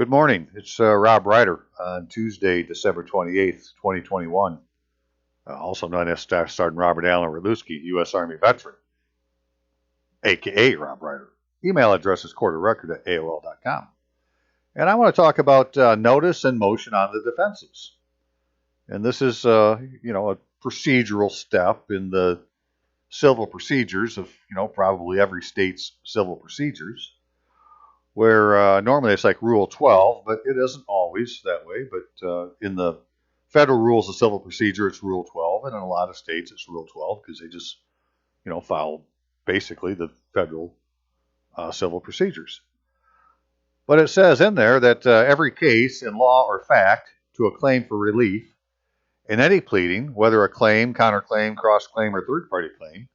Good morning. It's Rob Ryder on Tuesday, December 28th, 2021, also known as Staff Sergeant Robert Allen Roluski, U.S. Army veteran, a.k.a. Rob Ryder. Email address is quarterrecord@aol.com. And I want to talk about notice and motion on the defenses. And this is, a procedural step in the civil procedures of, probably every state's civil procedures, where normally it's like Rule 12, but it isn't always that way. But in the federal rules of civil procedure, it's Rule 12, and in a lot of states it's Rule 12 because they just, follow basically the federal civil procedures. But it says in there that every case in law or fact to a claim for relief in any pleading, whether a claim, counterclaim, cross-claim, or third-party claim,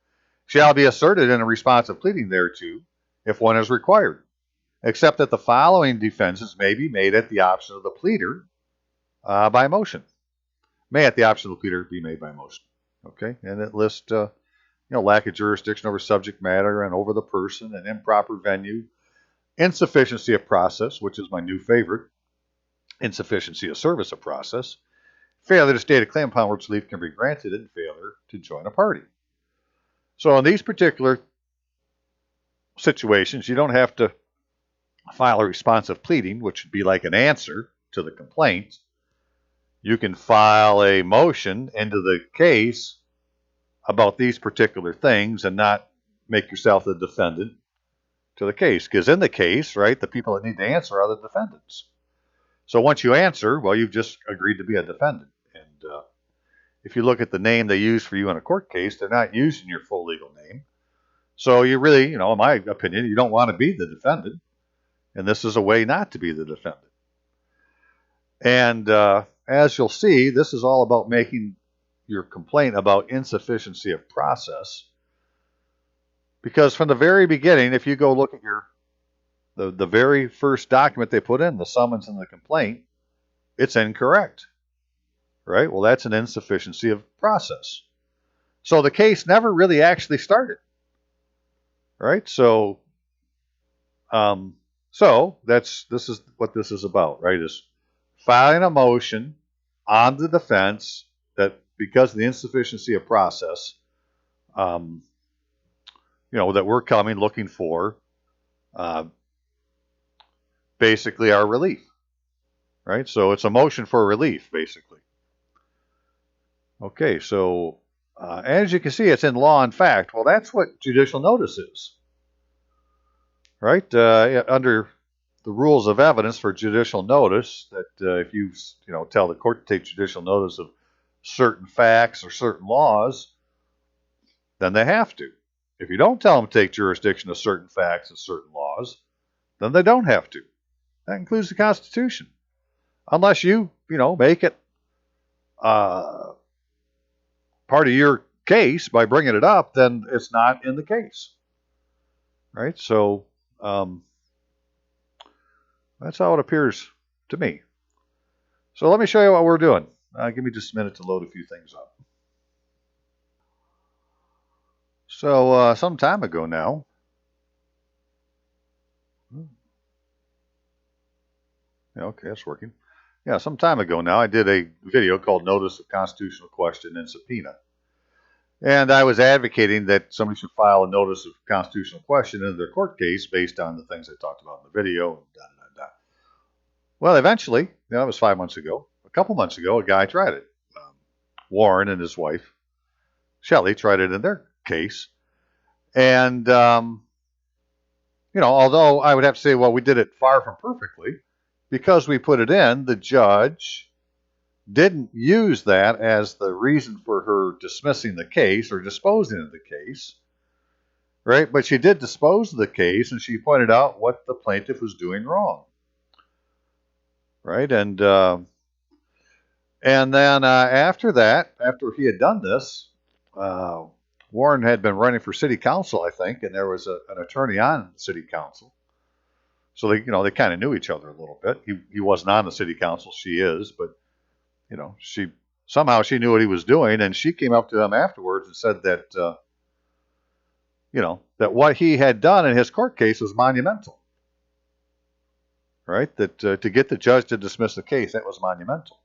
shall be asserted in a responsive pleading thereto if one is required, except that the following defenses may be made at the option of the pleader by motion. May at the option of the pleader be made by motion. Okay, and it lists, lack of jurisdiction over subject matter and over the person, and improper venue, insufficiency of process, which is my new favorite, insufficiency of service of process, failure to state a claim upon which relief can be granted, and failure to join a party. So in these particular situations, you don't have to file a responsive pleading, which would be like an answer to the complaint. You can file a motion into the case about these particular things and not make yourself the defendant to the case. Because in the case, right, the people that need to answer are the defendants. So once you answer, well, you've just agreed to be a defendant. And if you look at the name they use for you in a court case, they're not using your full legal name. So you really, in my opinion, you don't want to be the defendant. And this is a way not to be the defendant. And as you'll see, this is all about making your complaint about insufficiency of process. Because from the very beginning, if you go look at the very first document they put in, the summons and the complaint, it's incorrect. Right? Well, that's an insufficiency of process. So the case never really actually started. Right? So this is what this is about, right? Is filing a motion on the defense that because of the insufficiency of process, that we're coming looking for basically our relief, right? So it's a motion for relief, basically. Okay, so as you can see, it's in law and fact. Well, that's what judicial notice is. Right? Under the rules of evidence for judicial notice, that if you tell the court to take judicial notice of certain facts or certain laws, then they have to. If you don't tell them to take jurisdiction of certain facts and certain laws, then they don't have to. That includes the Constitution. Unless you, make it part of your case by bringing it up, then it's not in the case. Right? So that's how it appears to me. So let me show you what we're doing. Give me just a minute to load a few things up. So some time ago now, okay, that's working. Yeah, some time ago now, I did a video called Notice of Constitutional Question and Subpoena. And I was advocating that somebody should file a notice of constitutional question into their court case based on the things I talked about in the video. Well, eventually, that was 5 months ago. A couple months ago, a guy tried it. Warren and his wife, Shelley, tried it in their case. And, although I would have to say, well, we did it far from perfectly, because we put it in, the judge didn't use that as the reason for her dismissing the case or disposing of the case, right? But she did dispose of the case, and she pointed out what the plaintiff was doing wrong, right? And then after that, after he had done this, Warren had been running for city council, I think, and there was an attorney on city council. So they kind of knew each other a little bit. He wasn't on the city council, she is, but she knew what he was doing, and she came up to him afterwards and said that that what he had done in his court case was monumental. right? That to get the judge to dismiss the case, that was monumental.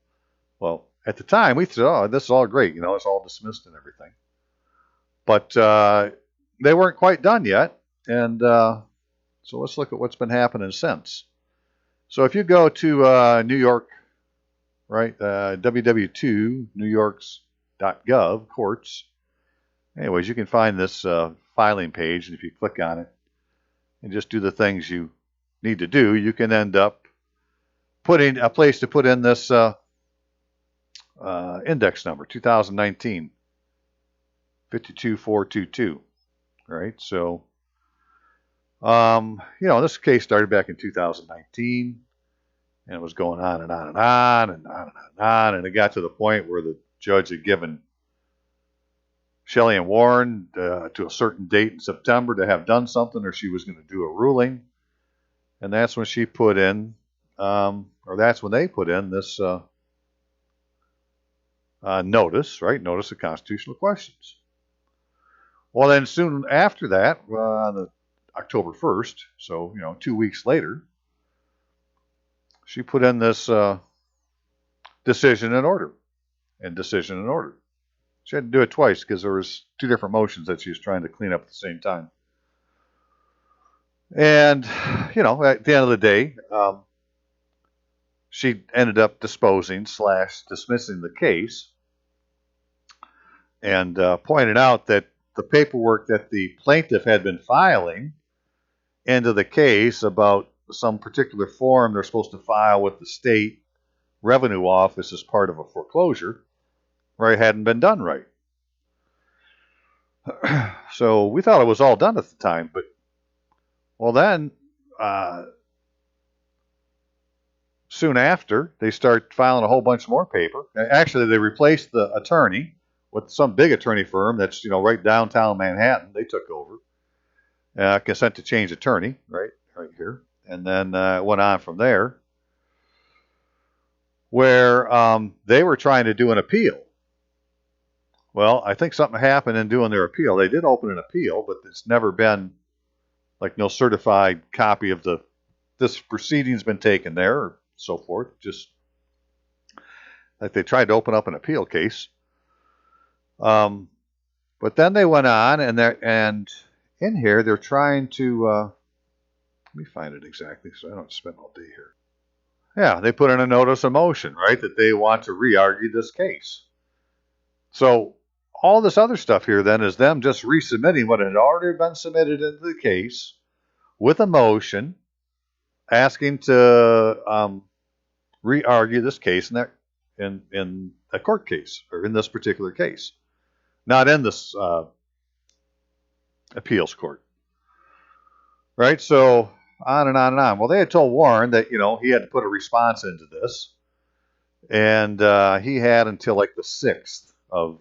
Well, at the time, we thought, oh, this is all great. You know, it's all dismissed and everything. But they weren't quite done yet. And so let's look at what's been happening since. So if you go to New York, right, www.2 newyorks.gov, courts. Anyways, you can find this filing page, and if you click on it and just do the things you need to do, you can end up putting a place to put in this index number, 2019, 52422, right? So, you know, this case started back in 2019, and it was going on and on and on and on and on and on, and it got to the point where the judge had given Shelley and Warren to a certain date in September to have done something, or she was going to do a ruling. And that's when she put in, or that's when they put in this notice, right? Notice of constitutional questions. Well, then soon after that, on the October 1st, so, you know, 2 weeks later, she put in this decision in order. She had to do it twice because there was two different motions that she was trying to clean up at the same time. And, you know, at the end of the day, she ended up disposing / dismissing the case and pointed out that the paperwork that the plaintiff had been filing into the case about some particular form they're supposed to file with the state revenue office as part of a foreclosure, right, hadn't been done right. So we thought it was all done at the time, but well then, soon after, they start filing a whole bunch more paper. Actually, they replaced the attorney with some big attorney firm that's, you know, right downtown Manhattan. They took over. Consent to change attorney, right here. And then went on from there, where they were trying to do an appeal. Well, I think something happened in doing their appeal. They did open an appeal, but it's never been, like, no certified copy of this proceeding's been taken there or so forth. Just like they tried to open up an appeal case. But then they went on, and in here they're trying to, let me find it exactly so I don't spend all day here. Yeah, they put in a notice of motion, right, that they want to re-argue this case. So all this other stuff here then is them just resubmitting what had already been submitted into the case with a motion asking to re-argue this case in a court case, or in this particular case, not in this appeals court, right? So on and on and on. Well, they had told Warren that, you know, he had to put a response into this, and he had until like the 6th of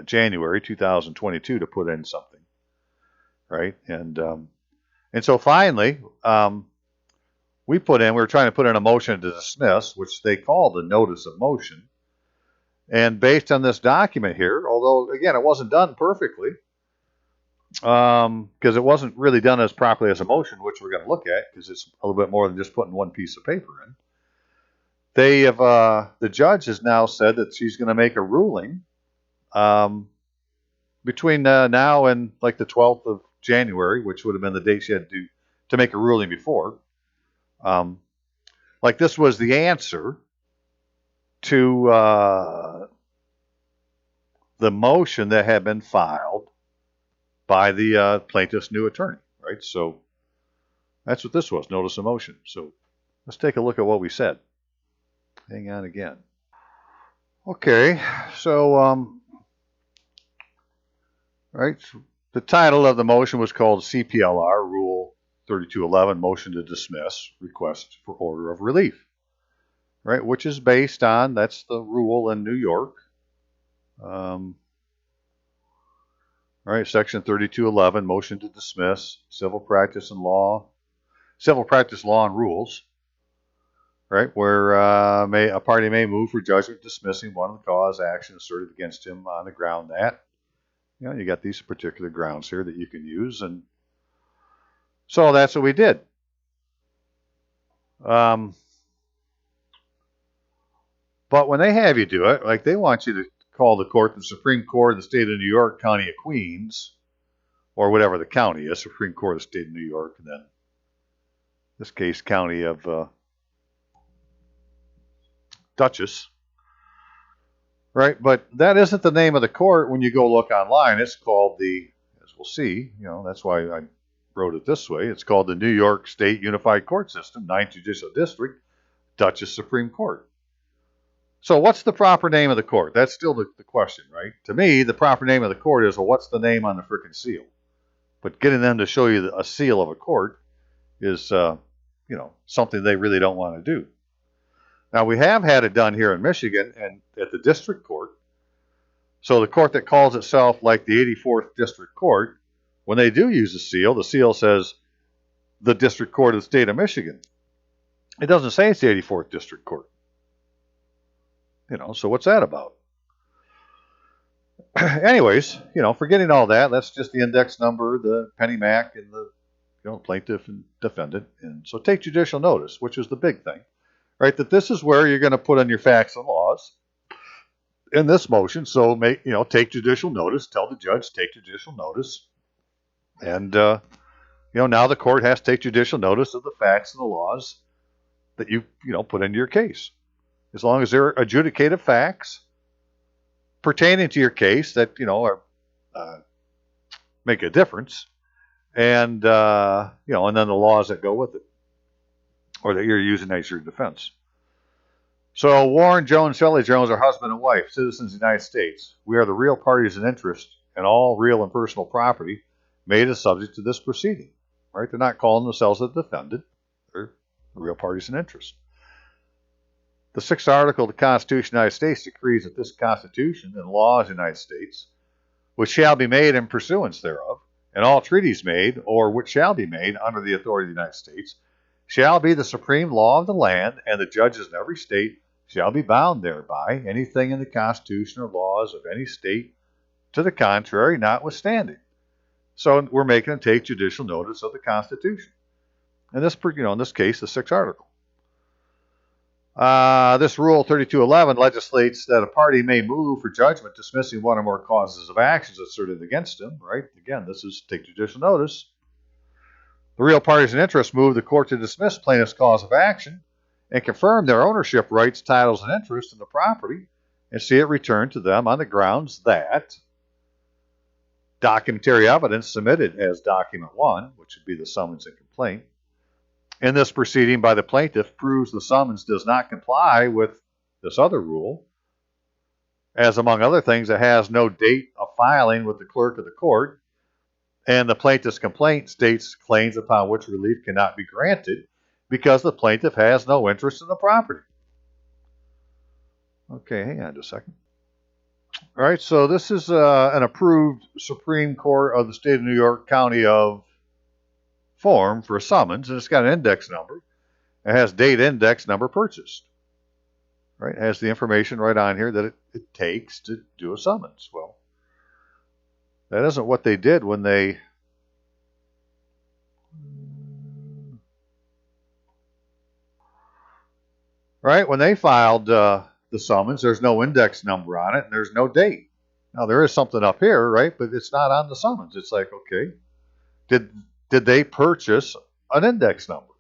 January 2022 to put in something, right? And so finally, we were trying to put in a motion to dismiss, which they called a notice of motion. And based on this document here, although, again, it wasn't done perfectly, because it wasn't really done as properly as a motion, which we're going to look at, because it's a little bit more than just putting one piece of paper in. They have, the judge has now said that she's going to make a ruling between now and like the 12th of January, which would have been the date she had to make a ruling before. Like this was the answer to the motion that had been filed by the plaintiff's new attorney, right? So that's what this was, notice of motion. So let's take a look at what we said. Hang on again. Okay, so right, the title of the motion was called CPLR Rule 3211, Motion to Dismiss, Request for Order of Relief, right? Which is based on, that's the rule in New York. Right, Section 3211, Motion to Dismiss, Civil Practice Law and Rules, right, where a party may move for judgment dismissing one of the cause action asserted against him on the ground that, you know, you got these particular grounds here that you can use, and so that's what we did. But when they have you do it, like they want you to call the court the Supreme Court of the State of New York, County of Queens, or whatever the county is, Supreme Court of the State of New York, and then in this case, County of Dutchess, right? But that isn't the name of the court when you go look online. It's called the, as we'll see, that's why I wrote it this way. It's called the New York State Unified Court System, 9th Judicial District, Dutchess Supreme Court. So what's the proper name of the court? That's still the question, right? To me, the proper name of the court is, well, what's the name on the frickin' seal? But getting them to show you a seal of a court is, something they really don't want to do. Now, we have had it done here in Michigan and at the district court. So the court that calls itself like the 84th District Court, when they do use the seal says the District Court of the State of Michigan. It doesn't say it's the 84th District Court. So what's that about? Anyways, forgetting all that, that's just the index number, the penny mac, and the plaintiff and defendant. And so take judicial notice, which is the big thing, right? That this is where you're going to put in your facts and laws in this motion. So take judicial notice, tell the judge, take judicial notice. And, now the court has to take judicial notice of the facts and the laws that you put into your case. As long as they're adjudicative facts pertaining to your case that, are, make a difference. And, and then the laws that go with it, or that you're using as your defense. So Warren, Jones, Shelley Jones are husband and wife, citizens of the United States. We are the real parties in interest, and all real and personal property made is subject to this proceeding. Right? They're not calling themselves a defendant. They're the real parties in interest. The 6th article of the Constitution of the United States decrees that this Constitution and laws of the United States, which shall be made in pursuance thereof, and all treaties made, or which shall be made under the authority of the United States, shall be the supreme law of the land, and the judges in every state shall be bound thereby, anything in the Constitution or laws of any state to the contrary notwithstanding. So we're making them take judicial notice of the Constitution. And this, in this case, the 6th article. This Rule 3211 legislates that a party may move for judgment dismissing one or more causes of actions asserted against him, right? Again, this is take judicial notice. The real parties in interest move the court to dismiss plaintiff's cause of action and confirm their ownership rights, titles, and interest in the property and see it returned to them on the grounds that documentary evidence submitted as Document 1, which would be the summons and complaint, in this proceeding by the plaintiff proves the summons does not comply with this other rule, as among other things, it has no date of filing with the clerk of the court, and the plaintiff's complaint states claims upon which relief cannot be granted because the plaintiff has no interest in the property. Okay, hang on just a second. All right, so this is an approved Supreme Court of the State of New York, County of form for a summons, and it's got an index number. It has date, index, number purchased. Right? It has the information right on here that it takes to do a summons. Well, that isn't what they did when they when they filed the summons. There's no index number on it, and there's no date. Now there is something up here, right? But it's not on the summons. It's like, okay, did they purchase an index number?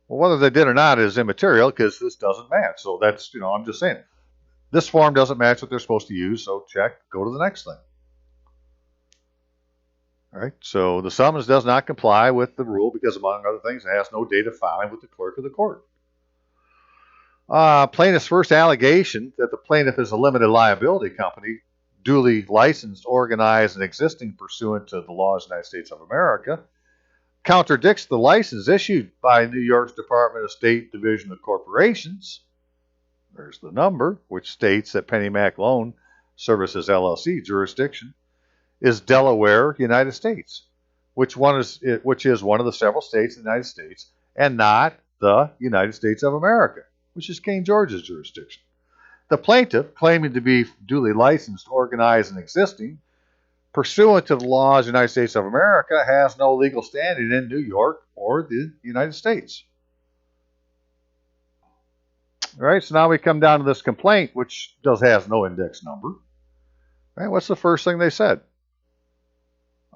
Well, whether they did or not is immaterial because this doesn't match. So that's, I'm just saying, this form doesn't match what they're supposed to use. So check, go to the next thing. All right, so the summons does not comply with the rule because, among other things, it has no date of filing with the clerk of the court. Plaintiff's first allegation that the plaintiff is a limited liability company, duly licensed, organized, and existing pursuant to the laws of the United States of America, contradicts the license issued by New York's Department of State Division of Corporations. There's the number, which states that PennyMac Loan Services LLC jurisdiction is Delaware, United States, which is one of the several states in the United States, and not the United States of America, which is King George's jurisdiction. The plaintiff, claiming to be duly licensed, organized, and existing, pursuant to the laws of the United States of America, has no legal standing in New York or the United States. Right, so now we come down to this complaint, which has no index number. Right, what's the first thing they said?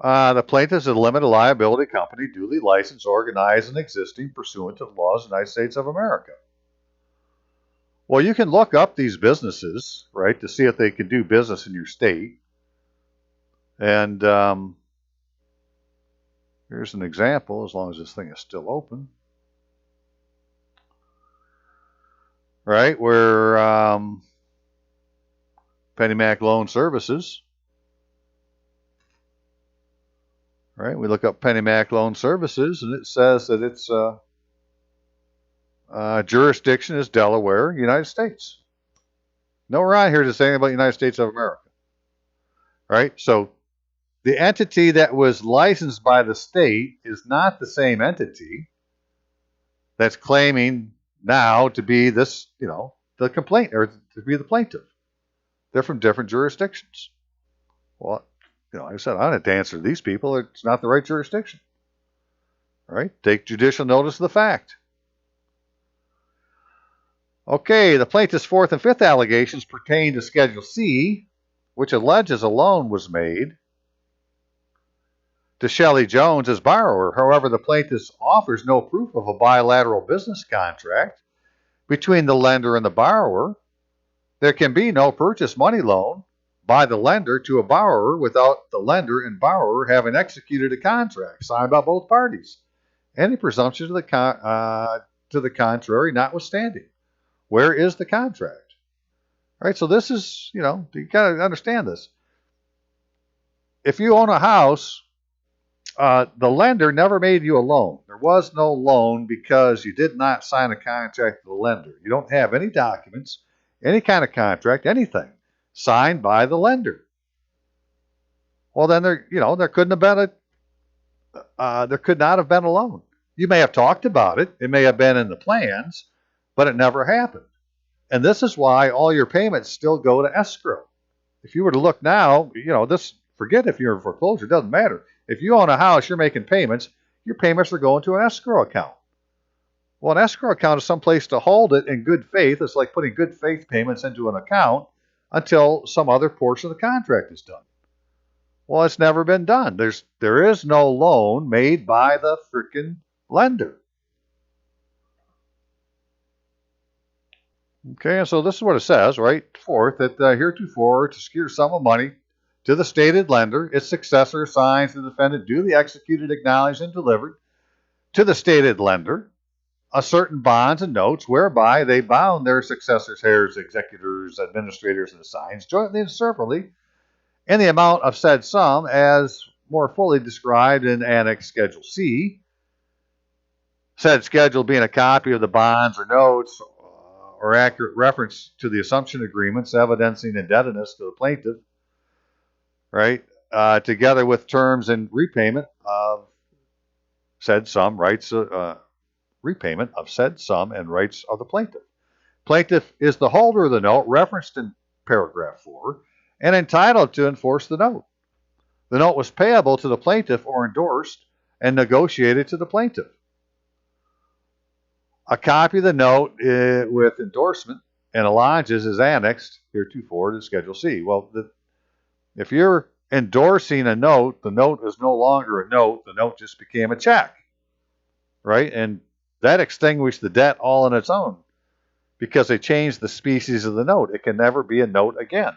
The plaintiff is a limited liability company duly licensed, organized, and existing pursuant to the laws of the United States of America. Well, you can look up these businesses, right, to see if they can do business in your state. And here's an example, as long as this thing is still open. Right, where PennyMac Loan Services. Right, we look up PennyMac Loan Services, and it says that its jurisdiction is Delaware, United States. Nowhere on here to say anything about the United States of America. Right, so the entity that was licensed by the state is not the same entity that's claiming now to be this, the complaint, or to be the plaintiff. They're from different jurisdictions. Well, like I said, I don't have to answer to these people. It's not the right jurisdiction. Right? Take judicial notice of the fact. Okay, the plaintiff's fourth and fifth allegations pertain to Schedule C, which alleges a loan was made to Shelley Jones as borrower. However, the plaintiff offers no proof of a bilateral business contract between the lender and the borrower. There can be no purchase money loan by the lender to a borrower without the lender and borrower having executed a contract signed by both parties. Any presumption to the contrary notwithstanding. Where is the contract? All right, so this is, you got to understand this. If you own a house, the lender never made you a loan. There was no loan because you did not sign a contract with the lender. You don't have any documents, any kind of contract, anything signed by the lender. Well, then there couldn't have been there could not have been a loan. You may have talked about it. It may have been in the plans, but it never happened. And this is why all your payments still go to escrow. If you were to look now, forget if you're in foreclosure, it doesn't matter. If you own a house, you're making payments, your payments are going to an escrow account. Well, an escrow account is someplace to hold it in good faith. It's like putting good faith payments into an account until some other portion of the contract is done. Well, it's never been done. There is no loan made by the freaking lender. Okay, and so this is what it says, right? Fourth, that heretofore to secure a sum of money to the stated lender, its successor assigns the defendant duly executed, acknowledged, and delivered to the stated lender a certain bonds and notes whereby they bound their successors, heirs, executors, administrators, and assigns jointly and separately in the amount of said sum as more fully described in Annex Schedule C. Said schedule being a copy of the bonds or notes or accurate reference to the assumption agreements evidencing indebtedness to the plaintiff, right, together with terms and repayment of said sum, repayment of said sum and rights of the plaintiff. Plaintiff is the holder of the note referenced in paragraph 4 and entitled to enforce the note. The note was payable to the plaintiff or endorsed and negotiated to the plaintiff. A copy of the note with endorsement and allonges is annexed heretofore to Schedule C. Well, if you're endorsing a note, the note is no longer a note. The note just became a check, right? And that extinguished the debt all on its own because they changed the species of the note. It can never be a note again.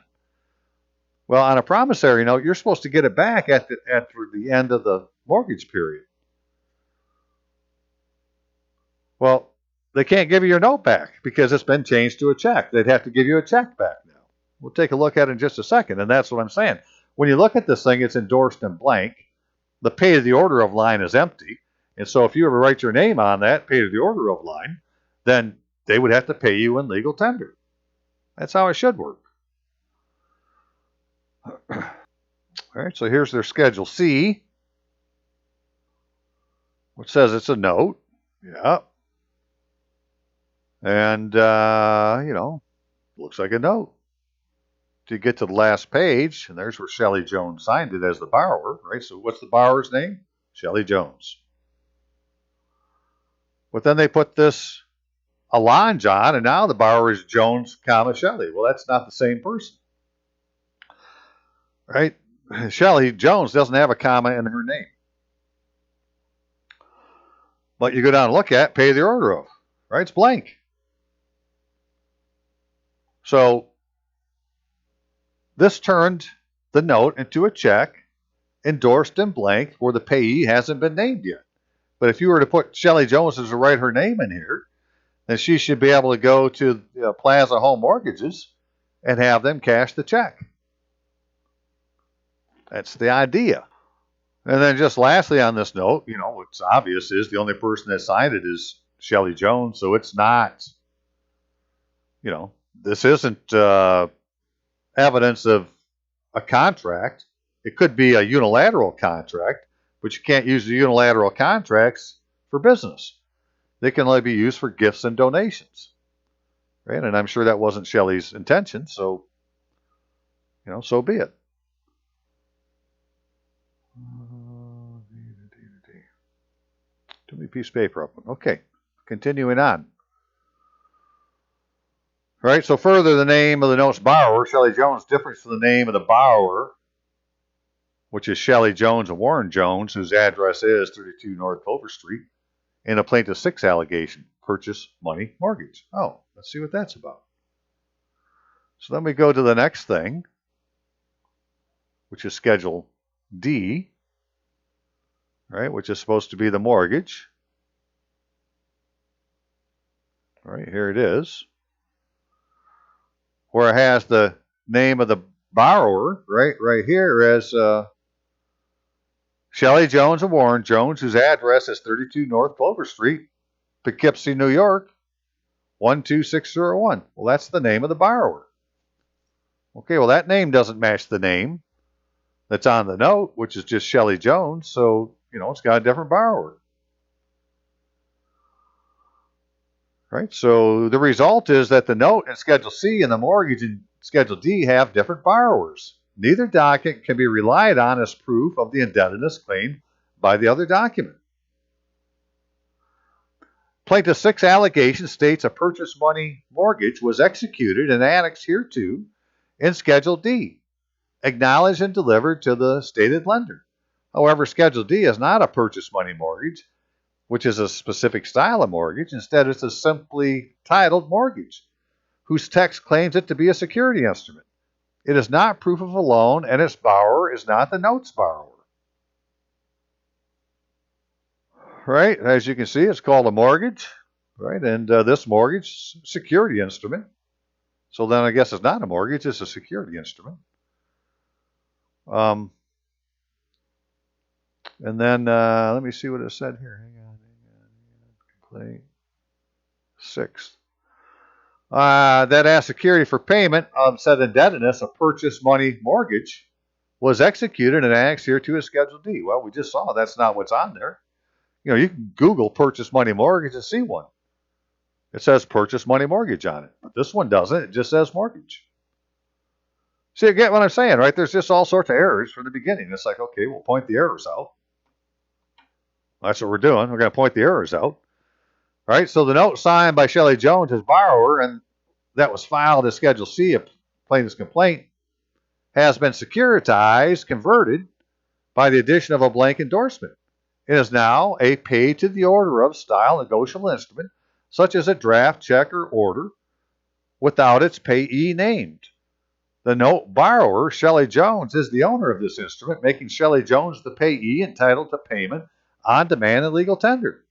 Well, on a promissory note, you're supposed to get it back at the end of the mortgage period. Well, they can't give you your note back because it's been changed to a check. They'd have to give you a check back now. We'll take a look at it in just a second, and that's what I'm saying. When you look at this thing, it's endorsed in blank. The pay to the order of line is empty. And so if you ever write your name on that, pay to the order of line, then they would have to pay you in legal tender. That's how it should work. All right, so here's their Schedule C, which says it's a note. Yeah. And, looks like a note. To get to the last page, and there's where Shelley Jones signed it as the borrower, right? So what's the borrower's name? Shelley Jones. But then they put this Alon John, and now the borrower is Jones, Shelley. Well, that's not the same person, right? Shelley Jones doesn't have a comma in her name. But you go down and look at pay the order of, right? It's blank. So this turned the note into a check endorsed in blank where the payee hasn't been named yet. But if you were to put Shelley Jones to write her name in here, then she should be able to go to Plaza Home Mortgages and have them cash the check. That's the idea. And then just lastly on this note, what's obvious is the only person that signed it is Shelley Jones. So it's not, this isn't evidence of a contract. It could be a unilateral contract, but you can't use the unilateral contracts for business. They can only be used for gifts and donations, right? And I'm sure that wasn't Shelley's intention, so, so be it. Too many pieces of paper up. Okay, continuing on. All right, so further, the name of the note's borrower, Shelley Jones, differs from the name of the borrower, which is Shelley Jones and Warren Jones, whose address is 32 North Clover Street, in a plaintiff 6 allegation, purchase money mortgage. Oh, let's see what that's about. So then we go to the next thing, which is Schedule D, right, which is supposed to be the mortgage. All right, here it is, where it has the name of the borrower, right here as Shelley Jones and Warren Jones, whose address is 32 North Clover Street, Poughkeepsie, New York, 12601. Well, that's the name of the borrower. Okay, well, that name doesn't match the name that's on the note, which is just Shelley Jones, so, it's got a different borrower. Right, so the result is that the note in Schedule C and the mortgage in Schedule D have different borrowers. Neither document can be relied on as proof of the indebtedness claimed by the other document. Plaintiff 6 allegation states a purchase money mortgage was executed and annexed hereto in Schedule D, acknowledged and delivered to the stated lender. However, Schedule D is not a purchase money mortgage, which is a specific style of mortgage. Instead, it's a simply titled mortgage, whose text claims it to be a security instrument. It is not proof of a loan, and its borrower is not the note's borrower. Right, as you can see, it's called a mortgage, right, and this mortgage, security instrument. So then I guess it's not a mortgage, it's a security instrument. And then let me see what it said here. Hang on. Complaint 6. That as security for payment of said indebtedness, a purchase money mortgage was executed and annexed here to a Schedule D. Well, we just saw that's not what's on there. You can Google purchase money mortgage and see one. It says purchase money mortgage on it, but this one doesn't. It just says mortgage. See, you get what I'm saying, right? There's just all sorts of errors from the beginning. It's like, okay, we'll point the errors out. That's what we're doing. We're going to point the errors out. Right, so the note signed by Shelley Jones as borrower and that was filed as Schedule C, a plaintiff's complaint, has been securitized, converted by the addition of a blank endorsement. It is now a pay to the order of style negotiable instrument, such as a draft, check, or order, without its payee named. The note borrower, Shelley Jones, is the owner of this instrument, making Shelley Jones the payee entitled to payment on demand and legal tender.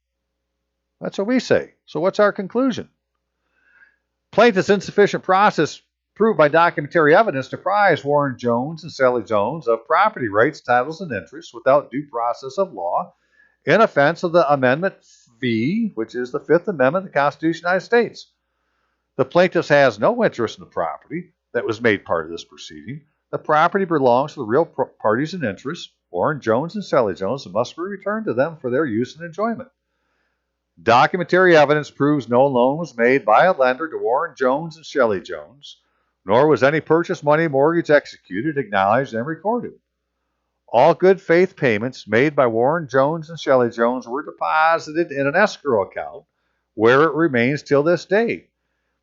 That's what we say. So what's our conclusion? Plaintiff's insufficient process proved by documentary evidence deprives Warren Jones and Shelley Jones of property rights, titles, and interests without due process of law in offense of the Amendment V, which is the Fifth Amendment of the Constitution of the United States. The plaintiff has no interest in the property that was made part of this proceeding. The property belongs to the real parties and interests, Warren Jones and Shelley Jones, and must be returned to them for their use and enjoyment. Documentary evidence proves no loan was made by a lender to Warren Jones and Shelley Jones, nor was any purchase money mortgage executed, acknowledged, and recorded. All good faith payments made by Warren Jones and Shelley Jones were deposited in an escrow account where it remains till this day.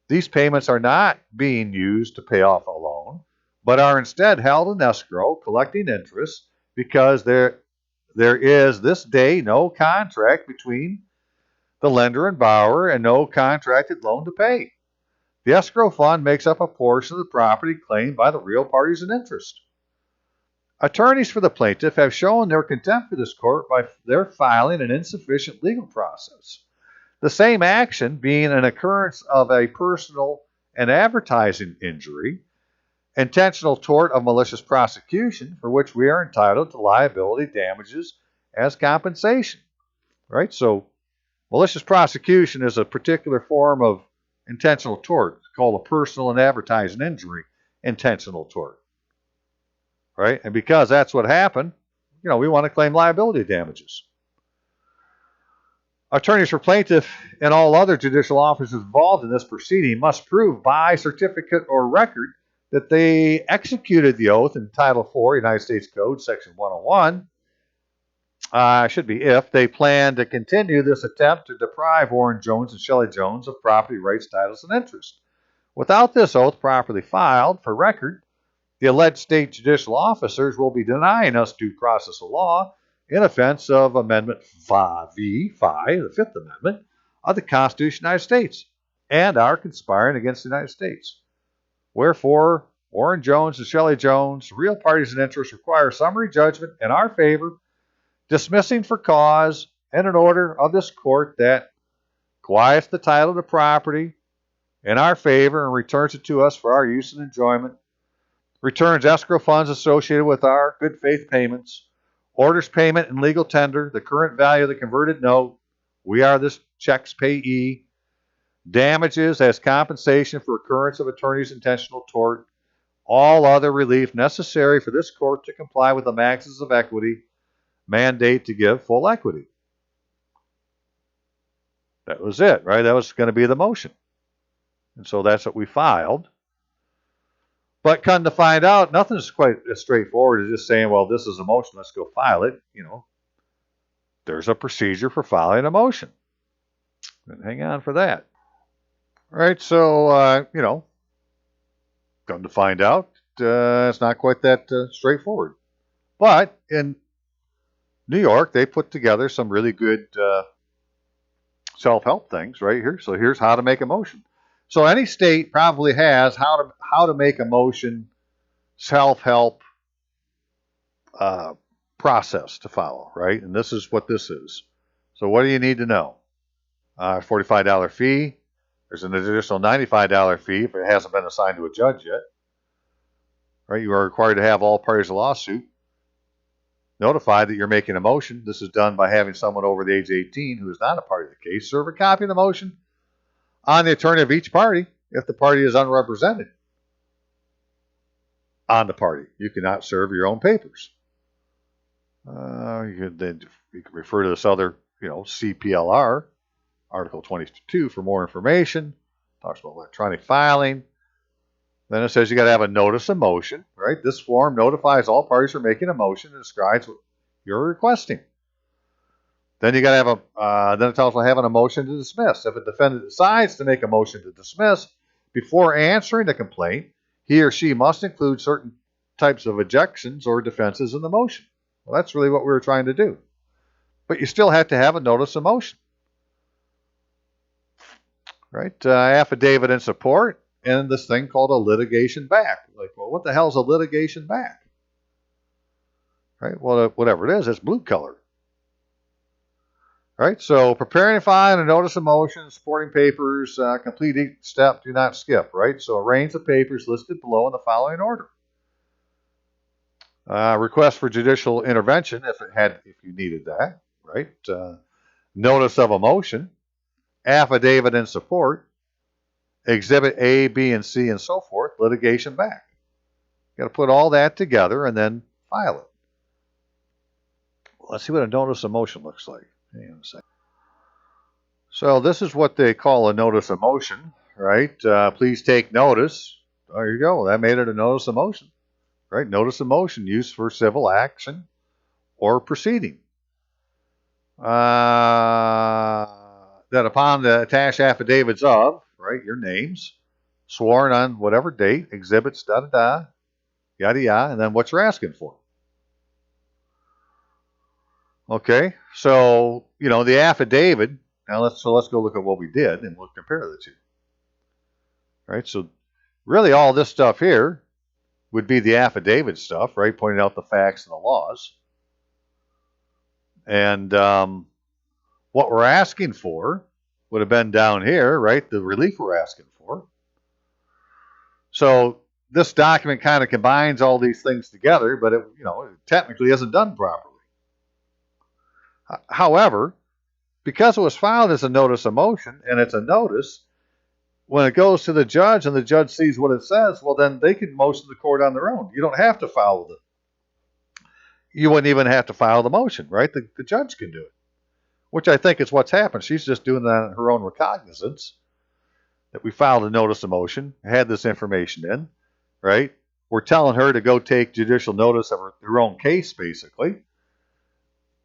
These payments are not being used to pay off a loan, but are instead held in escrow, collecting interest, because there is this day no contract between the lender and borrower and no contracted loan to pay. The escrow fund makes up a portion of the property claimed by the real parties in interest. Attorneys for the plaintiff have shown their contempt for this court by their filing an insufficient legal process. The same action being an occurrence of a personal and advertising injury, intentional tort of malicious prosecution, for which we are entitled to liability damages as compensation. Right? So malicious prosecution is a particular form of intentional tort called a personal and advertising injury intentional tort. Right? And because that's what happened, we want to claim liability damages. Attorneys for plaintiff and all other judicial officers involved in this proceeding must prove by certificate or record that they executed the oath in Title IV, United States Code, Section 101. Should be if they plan to continue this attempt to deprive Warren Jones and Shelley Jones of property rights, titles, and interest. Without this oath properly filed for record, the alleged state judicial officers will be denying us due process of law in offense of Amendment 5, the Fifth Amendment of the Constitution of the United States, and are conspiring against the United States. Wherefore, Warren Jones and Shelley Jones, real parties in interest, require summary judgment in our favor, dismissing for cause and an order of this court that quiets the title to property in our favor and returns it to us for our use and enjoyment, returns escrow funds associated with our good faith payments, orders payment and legal tender, the current value of the converted note, we are this check's payee, damages as compensation for occurrence of attorney's intentional tort, all other relief necessary for this court to comply with the maxims of equity, mandate to give full equity. That was it, right? That was going to be the motion. And so that's what we filed. But come to find out, nothing's quite as straightforward as just saying, well, this is a motion, let's go file it. There's a procedure for filing a motion. And hang on for that. All right, so, come to find out, it's not quite that straightforward. But in New York, they put together some really good self-help things right here. So here's how to make a motion. So any state probably has how to make a motion self-help process to follow, right? And this is what this is. So what do you need to know? $45 fee. There's an additional $95 fee if it hasn't been assigned to a judge yet. Right? You are required to have all parties of the lawsuit notified that you're making a motion. This is done by having someone over the age of 18 who is not a party to the case serve a copy of the motion on the attorney of each party if the party is unrepresented on the party. You cannot serve your own papers. You can refer to this other, CPLR, Article 22 for more information. Talks about electronic filing. Then it says you got to have a notice of motion, right? This form notifies all parties who are making a motion and describes what you're requesting. Then you got to have then it tells you having a motion to dismiss. If a defendant decides to make a motion to dismiss before answering the complaint, he or she must include certain types of objections or defenses in the motion. Well, that's really what we were trying to do. But you still have to have a notice of motion. Right? Affidavit in support, and this thing called a litigation back. Like, well, what the hell is a litigation back? Right? Well, whatever it is, it's blue color. Right? So preparing and filing a notice of motion, supporting papers, complete each step, do not skip. Right? So arrange the papers listed below in the following order. Request for judicial intervention if you needed that. Right? Notice of a motion, affidavit in support, Exhibit A, B, and C, and so forth, litigation back. You got to put all that together and then file it. Let's see what a notice of motion looks like. Hang on a second. So this is what they call a notice of motion, right? Please take notice. There you go. That made it a notice of motion, right? Notice of motion used for civil action or proceeding. that upon the attached affidavits of, right, your names, sworn on whatever date, exhibits, da-da-da, yada-yada, and then what you're asking for. Okay, so, the affidavit, now let's go look at what we did, and we'll compare the two. Right, so really all this stuff here would be the affidavit stuff, right, pointing out the facts and the laws. And what we're asking for would have been down here, right, the relief we're asking for. So this document kind of combines all these things together, but it technically isn't done properly. However, because it was filed as a notice of motion, and it's a notice, when it goes to the judge and the judge sees what it says, well, then they can motion the court on their own. You don't have to file it. You wouldn't even have to file the motion, right? The judge can do it, which I think is what's happened. She's just doing that on her own recognizance, that we filed a notice of motion, had this information in, right? We're telling her to go take judicial notice of her own case, basically,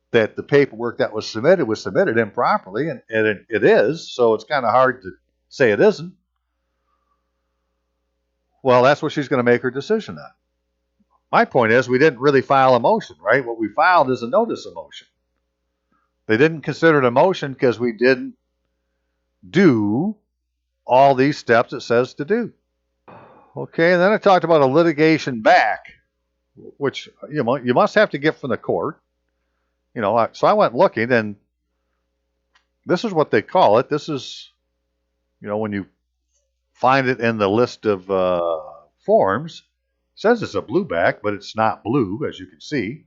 that the paperwork that was submitted improperly, and it is, so it's kind of hard to say it isn't. Well, that's what she's going to make her decision on. My point is, we didn't really file a motion, right? What we filed is a notice of motion. They didn't consider it a motion because we didn't do all these steps it says to do. Okay, and then I talked about a litigation back, which you must have to get from the court. So I went looking, and this is what they call it. This is, when you find it in the list of forms, it says it's a blue back, but it's not blue, as you can see.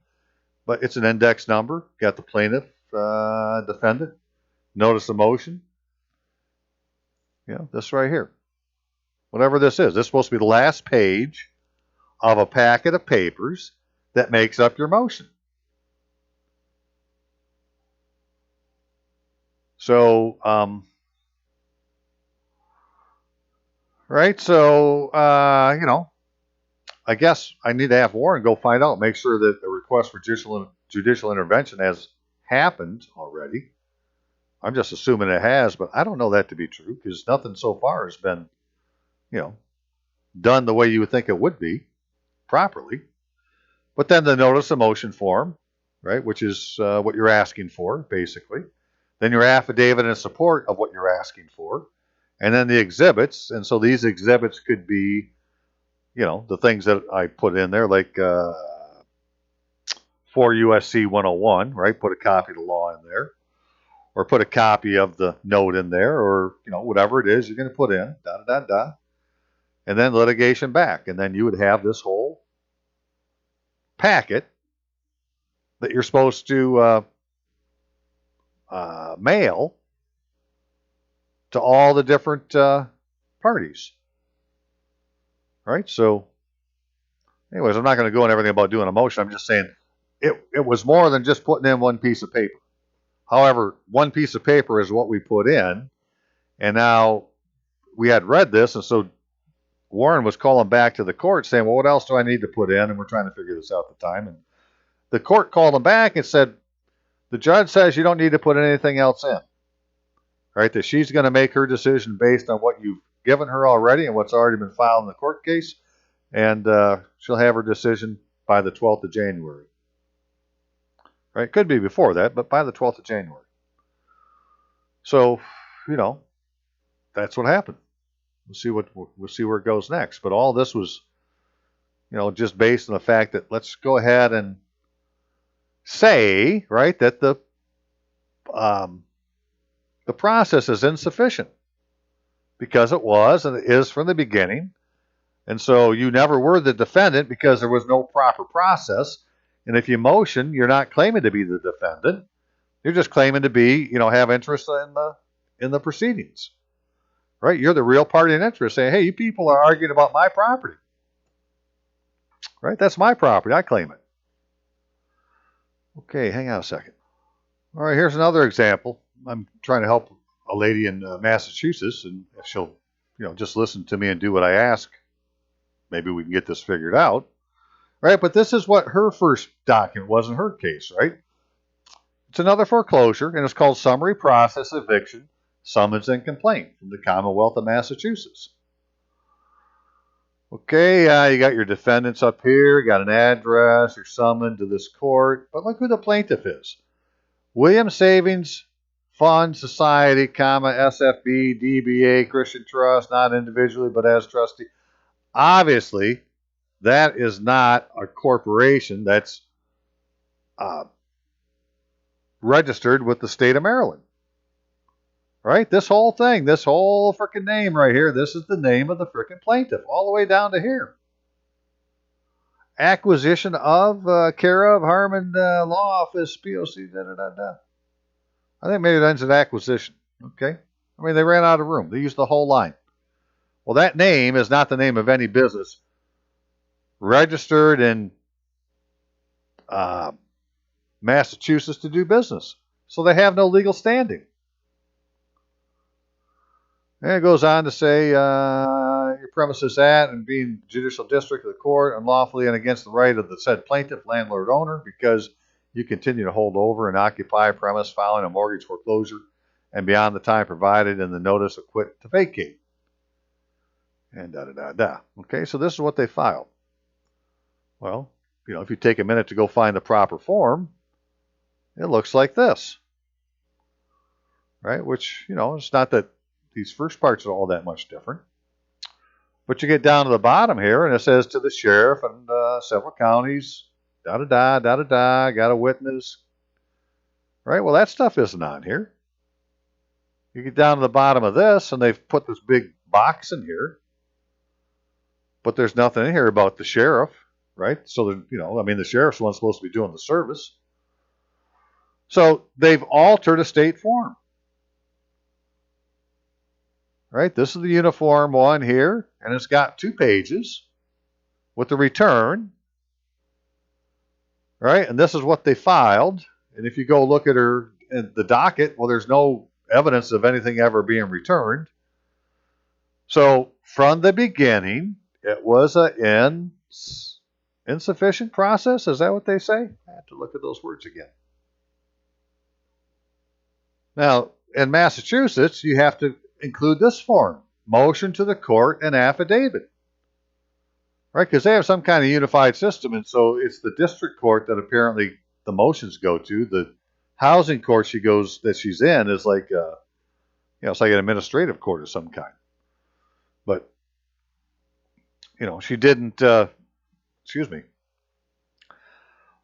But it's an index number. Got the plaintiff, defendant, notice of motion. This right here. Whatever this is. This is supposed to be the last page of a packet of papers that makes up your motion. So, right, so, I guess I need to have Warren go find out, make sure that the request for judicial intervention has happened already. I'm just assuming it has, but I don't know that to be true, because nothing so far has been, done the way you would think it would be, properly. But then the notice of motion form, right, which is what you're asking for, basically. Then your affidavit in support of what you're asking for. And then the exhibits. And so these exhibits could be, the things that I put in there, like 4 U.S.C. 101, right? Put a copy of the law in there. Or put a copy of the note in there, or, whatever it is you're going to put in, da-da-da-da. And then litigation back. And then you would have this whole packet that you're supposed to mail to all the different parties. Right? So, anyways, I'm not going to go into everything about doing a motion. I'm just saying it was more than just putting in one piece of paper. However, one piece of paper is what we put in, and now we had read this, and so Warren was calling back to the court saying, well, what else do I need to put in? And we're trying to figure this out at the time. And the court called him back and said, the judge says you don't need to put anything else in. Right? That she's going to make her decision based on what you've given her already and what's already been filed in the court case. And she'll have her decision by the 12th of January. Right? Could be before that, but by the 12th of January. So, that's what happened. We'll see where it goes next. But all this was, just based on the fact that let's go ahead and say, right, that the process is insufficient, because it was and it is from the beginning. And so you never were the defendant because there was no proper process. And if you motion, you're not claiming to be the defendant. You're just claiming to be, have interest in the proceedings. Right? You're the real party in interest, saying, hey, you people are arguing about my property. Right? That's my property. I claim it. Okay, hang on a second. All right, here's another example. I'm trying to help a lady in Massachusetts, and if she'll, just listen to me and do what I ask, maybe we can get this figured out. Right? But this is what her first document was in her case, right? It's another foreclosure, and it's called summary process eviction summons and complaint from the Commonwealth of Massachusetts. Okay, you got your defendants up here, you got an address, you're summoned to this court, but look who the plaintiff is. William Savings Fund Society, SFB, DBA, Christian Trust, not individually but as trustee. Obviously, that is not a corporation that's registered with the state of Maryland. Right? This whole thing, this whole freaking name right here, this is the name of the freaking plaintiff, all the way down to here. Acquisition of, care of, Harmon Law Office, POC, da-da-da-da. I think maybe it ends at acquisition. Okay? I mean, they ran out of room. They used the whole line. Well, that name is not the name of any business registered in Massachusetts to do business. So they have no legal standing. And it goes on to say, your premises at and being judicial district of the court unlawfully and against the right of the said plaintiff, landlord, owner, because you continue to hold over and occupy a premise following a mortgage foreclosure and beyond the time provided in the notice of quit to vacate. And da-da-da-da. Okay, so this is what they filed. Well, if you take a minute to go find the proper form, it looks like this. Right? Which, it's not that these first parts are all that much different. But you get down to the bottom here, and it says to the sheriff and several counties, da-da-da, da-da-da, got a witness. Right? Well, that stuff isn't on here. You get down to the bottom of this, and they've put this big box in here. But there's nothing in here about the sheriff, right? So, the sheriff's the one supposed to be doing the service. So they've altered a state form. Right? This is the uniform one here, and it's got 2 pages with the return. Right? And this is what they filed. And if you go look at her in the docket, well, there's no evidence of anything ever being returned. So from the beginning, it was an insufficient process. Is that what they say? I have to look at those words again. Now, in Massachusetts, you have to include this form, motion to the court and affidavit. Right? Because they have some kind of unified system, and so it's the district court that apparently the motions go to. The housing court she's in is like, it's like an administrative court of some kind. But, she didn't,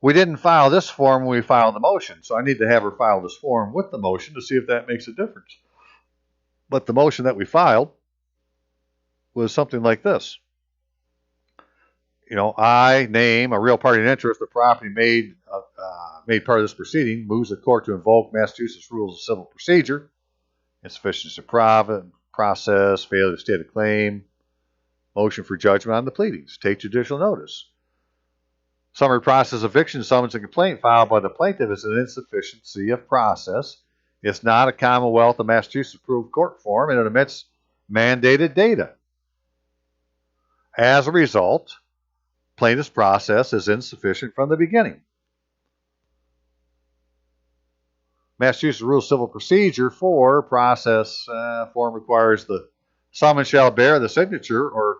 we didn't file this form when we filed the motion, so I need to have her file this form with the motion to see if that makes a difference. But the motion that we filed was something like this. I name a real party in interest, the property made part of this proceeding, moves the court to invoke Massachusetts rules of civil procedure, insufficiency of process, failure to state a claim, motion for judgment on the pleadings, take judicial notice. Summary process eviction, summons, and complaint filed by the plaintiff is an insufficiency of process. It's not a Commonwealth of Massachusetts approved court form, and it omits mandated data. As a result, plaintiff's process is insufficient from the beginning. Massachusetts Rules of Civil Procedure 4 process form requires the summons shall bear the signature or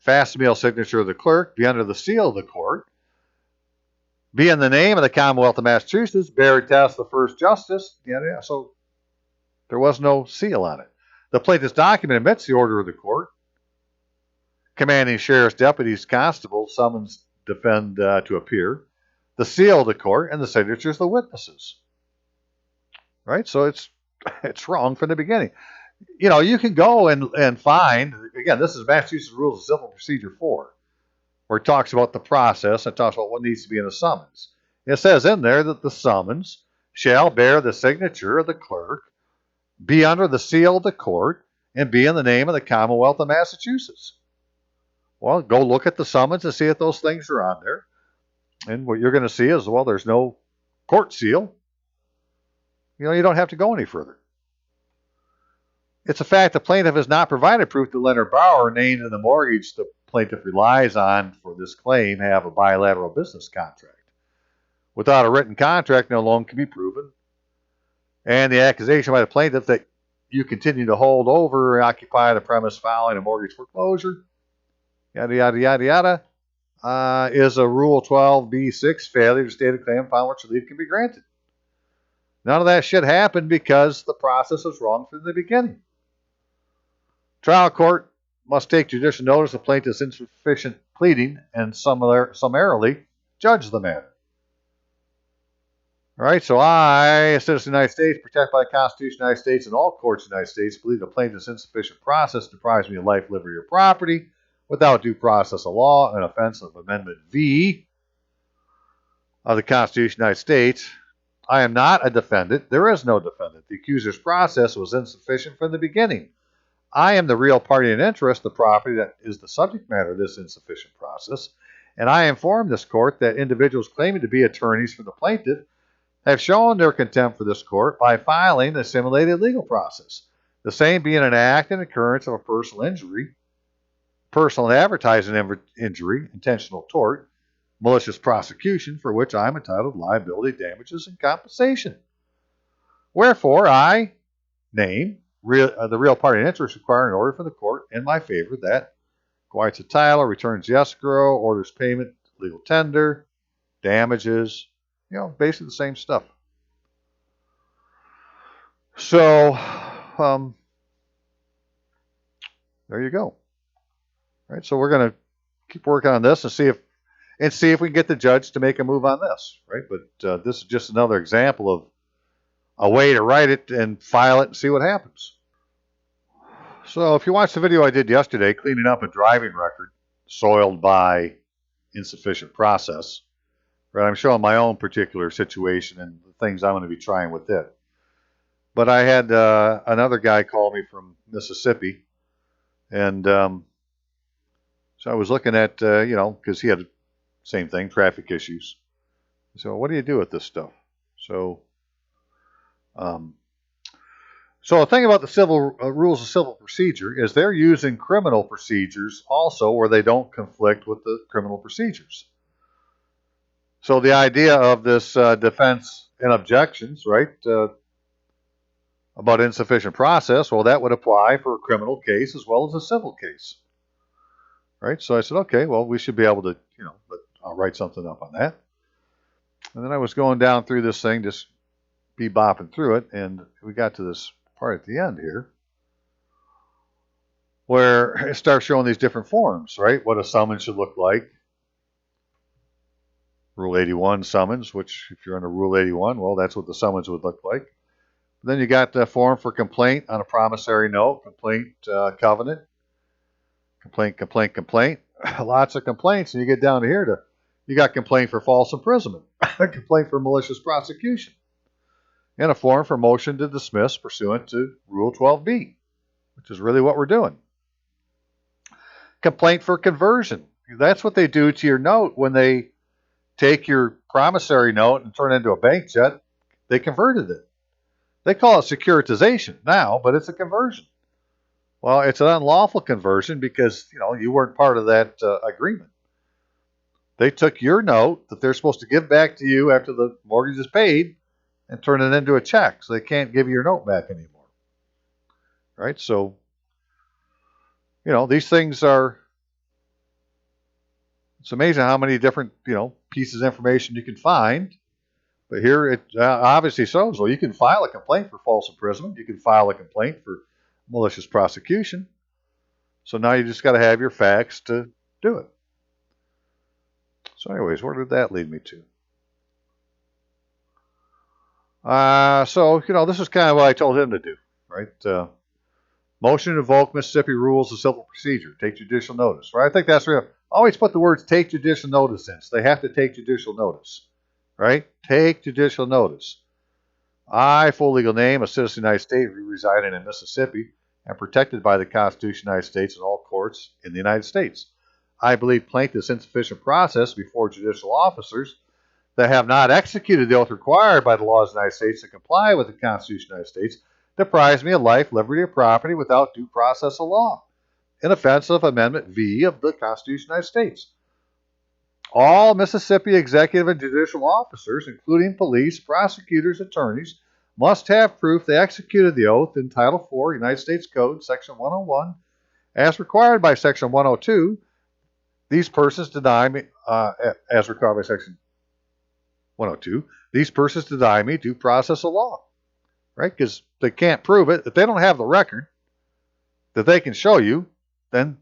facsimile signature of the clerk, be under the seal of the court, be in the name of the Commonwealth of Massachusetts, bear attest the first justice. So there was no seal on it. The plaintiff's document admits the order of the court, commanding sheriff's deputies, constables, summons defend to appear, the seal of the court, and the signatures of the witnesses. Right? So it's wrong from the beginning. You can go and find, again, this is Massachusetts Rules of Civil Procedure 4, where it talks about the process and talks about what needs to be in a summons. It says in there that the summons shall bear the signature of the clerk, be under the seal of the court, and be in the name of the Commonwealth of Massachusetts. Well, go look at the summons and see if those things are on there. And what you're going to see is, well, there's no court seal. You don't have to go any further. It's a fact the plaintiff has not provided proof the lender borrower named in the mortgage the plaintiff relies on for this claim have a bilateral business contract. Without a written contract, no loan can be proven. And the accusation by the plaintiff that you continue to hold over or occupy the premise following a mortgage foreclosure, yada, yada, yada, yada, is a Rule 12b6 failure to state a claim upon which relief can be granted. None of that shit happened because the process was wrong from the beginning. Trial court must take judicial notice of plaintiff's insufficient pleading and summarily judge the matter. All right, so I, a citizen of the United States, protected by the Constitution of the United States and all courts of the United States, believe the plaintiff's insufficient process deprives me of life, liberty, or property without due process of law, an offense of Amendment V of the Constitution of the United States. I am not a defendant. There is no defendant. The accuser's process was insufficient from the beginning. I am the real party in interest, the property that is the subject matter of this insufficient process, and I inform this court that individuals claiming to be attorneys for the plaintiff have shown their contempt for this court by filing a simulated legal process, the same being an act and occurrence of a personal injury, personal and advertising injury, intentional tort, malicious prosecution, for which I am entitled to liability, damages, and compensation. Wherefore, I name the real party in interest require an order from the court in my favor that quiets the title, returns the escrow, orders payment, legal tender, damages, basically the same stuff. So, there you go. All right, so we're going to keep working on this and see if we can get the judge to make a move on this, right? But this is just another example of a way to write it and file it and see what happens. So if you watched the video I did yesterday, cleaning up a driving record soiled by insufficient process, right? I'm showing my own particular situation and the things I'm going to be trying with it. But I had another guy call me from Mississippi, and so I was looking at, because he had the same thing, traffic issues. So what do you do with this stuff? So the thing about the civil rules of civil procedure is they're using criminal procedures also where they don't conflict with the criminal procedures. So the idea of this defense and objections, right, about insufficient process, well, that would apply for a criminal case as well as a civil case. Right? So I said, okay, well, we should be able to, but I'll write something up on that. And then I was going down through this thing, just bebopping through it, and we got to this part at the end here where it starts showing these different forms, right? What a summons should look like. Rule 81 summons, which if you're under Rule 81, well, that's what the summons would look like. Then you got the form for complaint on a promissory note, complaint covenant, complaint. Lots of complaints, and you get down to here you got complaint for false imprisonment, complaint for malicious prosecution, and a form for motion to dismiss pursuant to Rule 12b, which is really what we're doing. Complaint for conversion. That's what they do to your note when they take your promissory note and turn it into a bank check. They converted it. They call it securitization now, but it's a conversion. Well, it's an unlawful conversion because, you weren't part of that agreement. They took your note that they're supposed to give back to you after the mortgage is paid and turn it into a check, so they can't give you your note back anymore. Right? So, these things are, it's amazing how many different, pieces of information you can find. But here it obviously shows, well, you can file a complaint for false imprisonment. You can file a complaint for malicious prosecution. So now you just got to have your facts to do it. So anyways, where did that lead me to? This is kind of what I told him to do, right? Motion to invoke Mississippi rules of civil procedure. Take judicial notice, right? I think that's real. Always put the words take judicial notice in. So they have to take judicial notice, right? Take judicial notice. I, full legal name, a citizen of the United States residing in Mississippi and protected by the Constitution of the United States and all courts in the United States. I believe plaintiff's insufficient process before judicial officers that have not executed the oath required by the laws of the United States to comply with the Constitution of the United States deprives me of life, liberty, or property without due process of law, in offense of Amendment V of the Constitution of the United States. All Mississippi executive and judicial officers, including police, prosecutors, attorneys, must have proof they executed the oath in Title 4, United States Code, Section 101, as required by Section 102. These persons deny me, as required by Section 102, these persons deny me due process of law, right? Because they can't prove it. If they don't have the record that they can show you, then,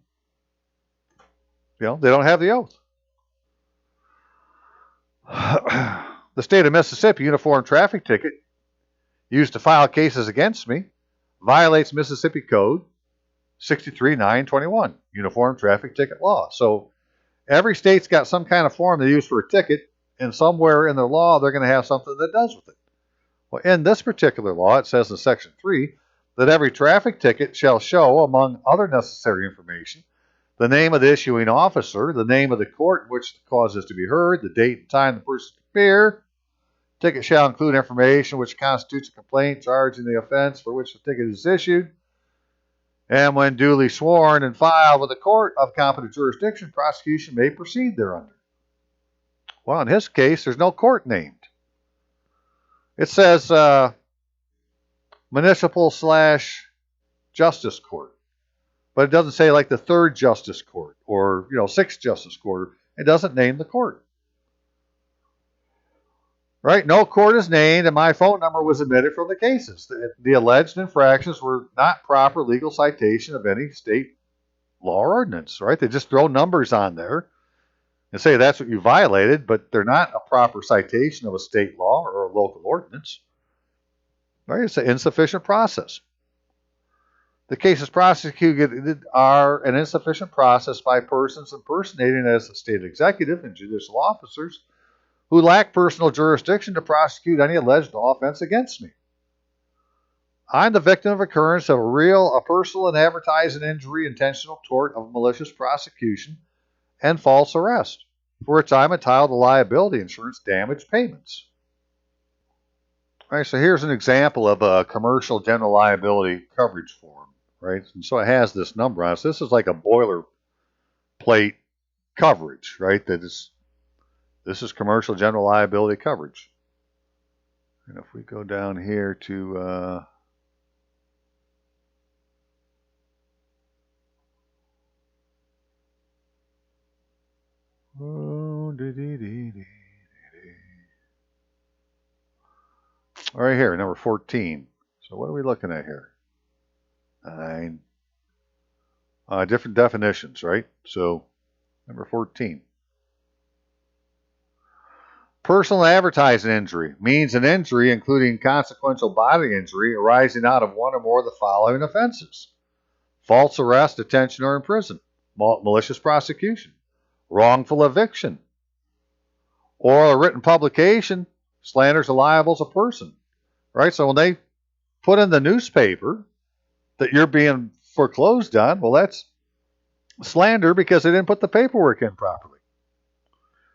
they don't have the oath. The state of Mississippi uniform traffic ticket used to file cases against me violates Mississippi Code 63-921, uniform traffic ticket law. So every state's got some kind of form they use for a ticket, and somewhere in their law they're going to have something that does with it. Well, in this particular law, it says in Section 3 that every traffic ticket shall show, among other necessary information, the name of the issuing officer, the name of the court in which the cause is to be heard, the date and time the person to appear. Ticket shall include information which constitutes a complaint charging the offense for which the ticket is issued. And when duly sworn and filed with the court of competent jurisdiction, prosecution may proceed thereunder. Well, in his case, there's no court named. It says municipal/justice court. But it doesn't say like the 3rd Justice Court or 6th Justice Court. It doesn't name the court. Right? No court is named, and my phone number was omitted from the cases. The alleged infractions were not proper legal citation of any state law or ordinance. Right? They just throw numbers on there and say that's what you violated, but they're not a proper citation of a state law or a local ordinance. Right? It's an insufficient process. The cases prosecuted are an insufficient process by persons impersonating as the state executive and judicial officers who lack personal jurisdiction to prosecute any alleged offense against me. I'm the victim of occurrence of a personal and advertising injury, intentional tort of malicious prosecution, and false arrest, for which I'm entitled to liability insurance damage payments. All right, so here's an example of a commercial general liability coverage form. Right, and so it has this number on it. So this is like a boilerplate coverage, right? This is commercial general liability coverage. And if we go down here to right here, number 14. So what are we looking at here? 9. Different definitions, right? So, number 14. Personal advertising injury means an injury including consequential bodily injury arising out of one or more of the following offenses: false arrest, detention, or imprisonment, malicious prosecution, wrongful eviction, or a written publication slanders or libels a person, right? So when they put in the newspaper that you're being foreclosed on, well, that's slander because they didn't put the paperwork in properly.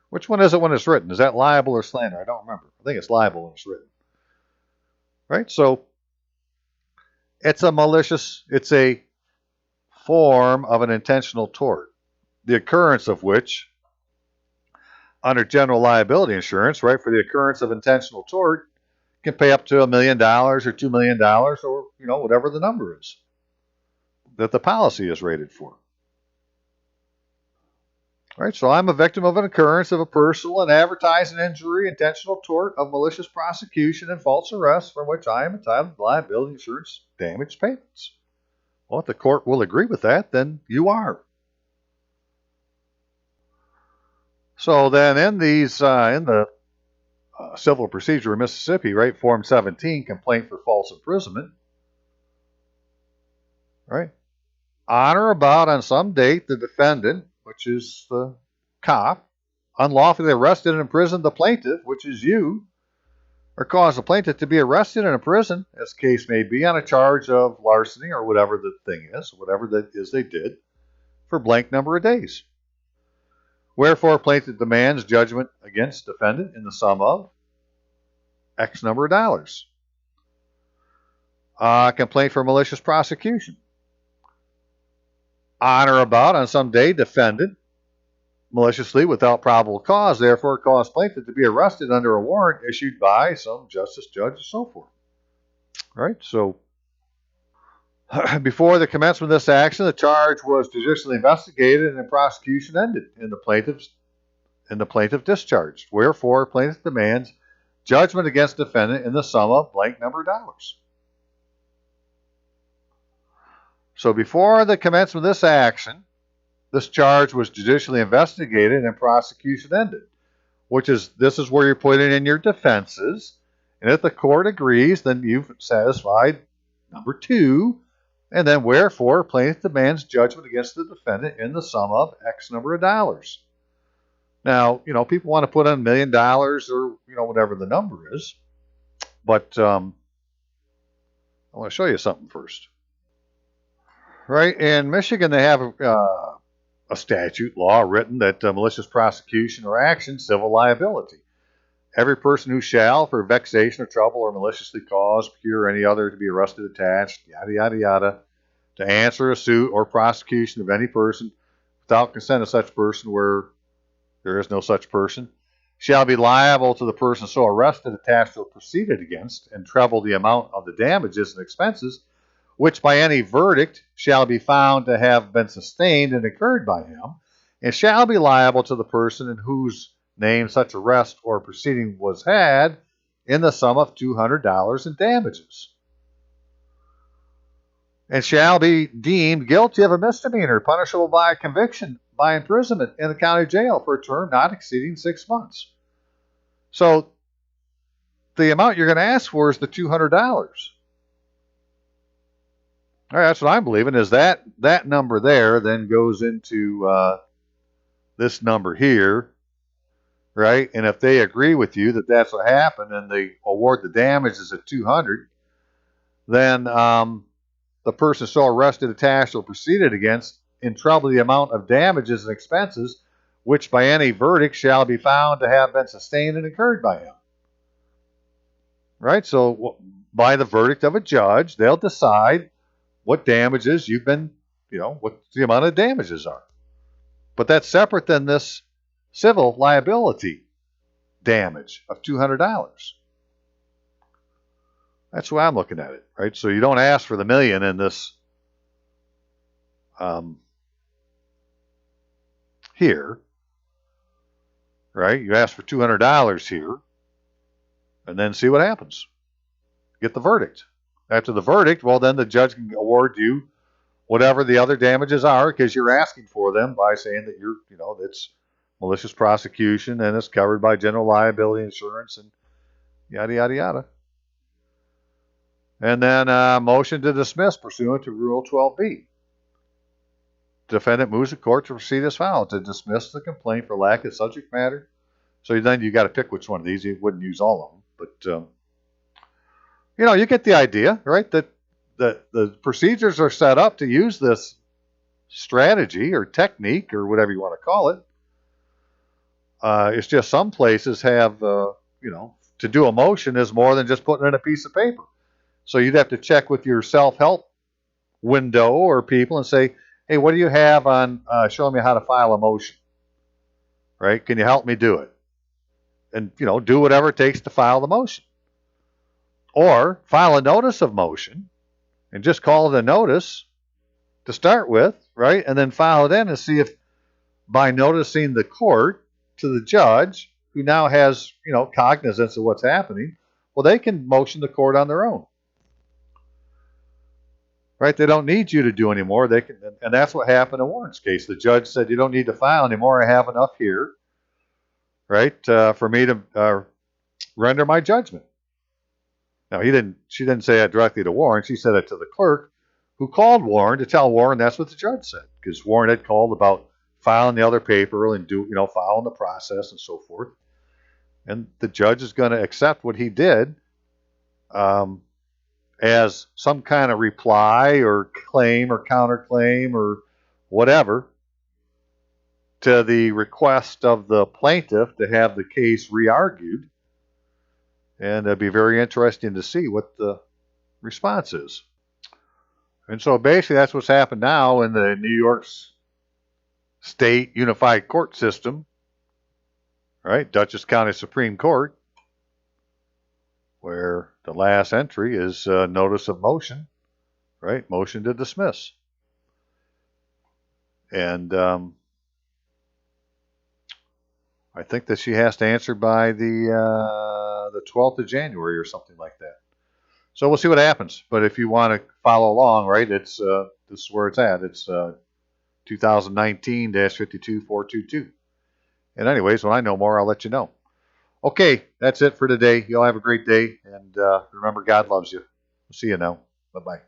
Which one is it when it's written? Is that libel or slander? I don't remember. I think it's libel when it's written. Right? So it's a form of an intentional tort, the occurrence of which, under general liability insurance, right, for the occurrence of intentional tort, can pay up to $1 million or $2 million or, whatever the number is that the policy is rated for. Right, so I'm a victim of an occurrence of a personal and advertising injury, intentional tort of malicious prosecution and false arrest, from which I am entitled to liability insurance damage payments. Well, if the court will agree with that, then you are. So then in the civil procedure in Mississippi, right, Form 17, complaint for false imprisonment, right, on or about on some date, the defendant, which is the cop, unlawfully arrested and imprisoned the plaintiff, which is you, or caused the plaintiff to be arrested and imprisoned, as the case may be, on a charge of larceny or whatever the thing is, whatever that is they did, for blank number of days. Wherefore, plaintiff demands judgment against defendant in the sum of X number of dollars. Complaint for malicious prosecution. On or about on some day, defendant maliciously without probable cause, therefore caused plaintiff to be arrested under a warrant issued by some justice, judge, and so forth. right? So before the commencement of this action, the charge was judicially investigated and the prosecution ended, and the plaintiff discharged. Wherefore, plaintiff demands judgment against defendant in the sum of blank number of dollars. So before the commencement of this action, this charge was judicially investigated and prosecution ended, this is where you're putting in your defenses. And if the court agrees, then you've satisfied number 2. And then wherefore, plaintiff demands judgment against the defendant in the sum of X number of dollars. Now, people want to put in $1 million or, whatever the number is. But I want to show you something first. Right? In Michigan, they have a statute, law written that malicious prosecution or action, civil liability. Every person who shall, for vexation or trouble or maliciously cause, procure any other to be arrested, attached, yada, yada, yada, to answer a suit or prosecution of any person without consent of such person where there is no such person, shall be liable to the person so arrested, attached, or proceeded against, and treble the amount of the damages and expenses, which by any verdict shall be found to have been sustained and incurred by him, and shall be liable to the person in whose name such arrest or proceeding was had in the sum of $200 in damages, and shall be deemed guilty of a misdemeanor punishable by conviction by imprisonment in the county jail for a term not exceeding 6 months. So the amount you're going to ask for is the $200. All right, that's what I'm believing, is that number there then goes into this number here, right? And if they agree with you that that's what happened and they award the damages at $200, then the person so arrested, attached, or proceeded against in treble the amount of damages and expenses which by any verdict shall be found to have been sustained and incurred by him. Right? So by the verdict of a judge, they'll decide what damages you've been, what the amount of damages are. But that's separate than this civil liability damage of $200. That's the way I'm looking at it, right? So you don't ask for the $1 million in this here, right? You ask for $200 here, and then see what happens. Get the verdict. After the verdict, well, then the judge can award you whatever the other damages are, because you're asking for them by saying that it's malicious prosecution and it's covered by general liability insurance and yada, yada, yada. And then motion to dismiss pursuant to Rule 12b. Defendant moves the court to proceed as follows: to dismiss the complaint for lack of subject matter. So then you got to pick which one of these. You wouldn't use all of them, but you get the idea, right? That the procedures are set up to use this strategy or technique or whatever you want to call it. It's just some places have, to do a motion is more than just putting in a piece of paper. So you'd have to check with your self-help window or people and say, hey, what do you have on showing me how to file a motion? Right? Can you help me do it? And, do whatever it takes to file the motion. Or file a notice of motion and just call it a notice to start with, right? And then file it in and see if by noticing the court to the judge, who now has, cognizance of what's happening, well, they can motion the court on their own. Right? They don't need you to do anymore. They can, and that's what happened in Warren's case. The judge said, you don't need to file anymore. I have enough here, right, for me to render my judgment. Now, she didn't say that directly to Warren. She said it to the clerk, who called Warren to tell Warren that's what the judge said, because Warren had called about filing the other paper and following the process and so forth. And the judge is going to accept what he did as some kind of reply or claim or counterclaim or whatever to the request of the plaintiff to have the case re-argued. And it'd be very interesting to see what the response is. And so basically that's what's happened now in the New York State Unified Court System, right? Dutchess County Supreme Court, where the last entry is notice of motion, right? Motion to dismiss. And I think that she has to answer by the 12th of January or something like that. So we'll see what happens. But if you want to follow along, right, it's this is where it's at. It's 2019-52422. And anyways, when I know more, I'll let you know. Okay, that's it for today. Y'all have a great day. And remember, God loves you. We'll see you now. Bye-bye.